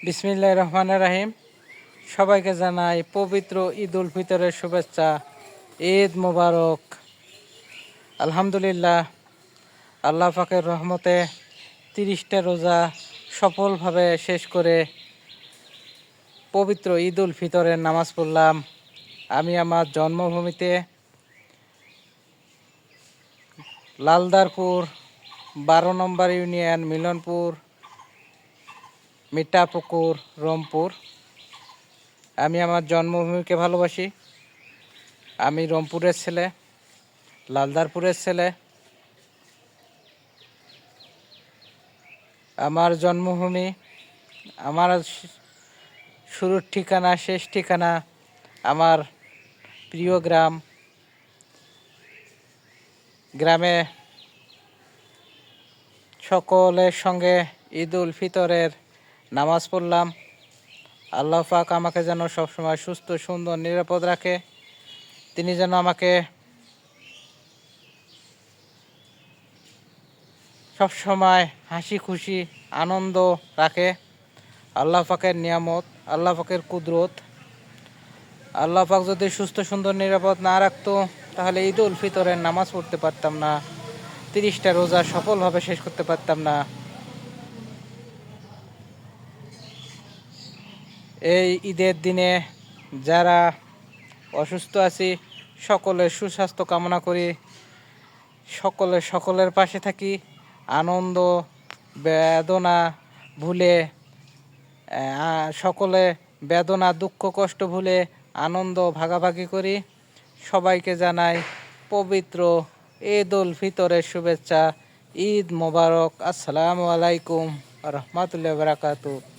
বিসমিল্লাহির রহমানির রহিম। সবাইকে জানাই পবিত্র ঈদ উল ফিতরের শুভেচ্ছা। ঈদ মোবারক। আলহামদুলিল্লাহ, আল্লাহ পাকের রহমতে 30টা রোজা সফলভাবে শেষ করে পবিত্র ঈদ উল ফিতরের নামাজ পড়লাম। আমি আমার জন্মভূমিতে লালদারপুর 12 নম্বর ইউনিয়ন, মিলনপুর, মিঠাপুকুর, রংপুর। আমি আমার জন্মভূমিকে ভালোবাসি। আমি রংপুরের ছেলে, লালদারপুরের ছেলে। আমার জন্মভূমি, আমার শুরুর ঠিকানা, শেষ ঠিকানা, আমার প্রিয় গ্রামে সকলের সঙ্গে ঈদ উল ফিতরের নামাজ পড়লাম। আল্লাহ পাক আমাকে যেন সবসময় সুস্থ, সুন্দর, নিরাপদ রাখে। তিনি যেন আমাকে সবসময় হাসি খুশি আনন্দ রাখে। আল্লাহ পাকের নিয়ামত, আল্লাহ পাকের কুদরত। আল্লাহ পাক যদি সুস্থ, সুন্দর, নিরাপদ না রাখতো, তাহলে ঈদ উল ফিতরের নামাজ পড়তে পারতাম না, 30টা রোজা সফলভাবে শেষ করতে পারতাম না। এই ঈদের দিনে যারা অসুস্থ আছি, সকলের সুস্বাস্থ্য কামনা করি। সকলের পাশে থাকি। আনন্দ বেদনা ভুলে, সকলে বেদনা দুঃখ কষ্ট ভুলে আনন্দ ভাগাভাগি করি। সবাইকে জানাই পবিত্র ঈদ উল ফিতরের শুভেচ্ছা। ঈদ মোবারক। আসসালামু আলাইকুম রহমতুল্লাহি ওয়া বারাকাতুহু।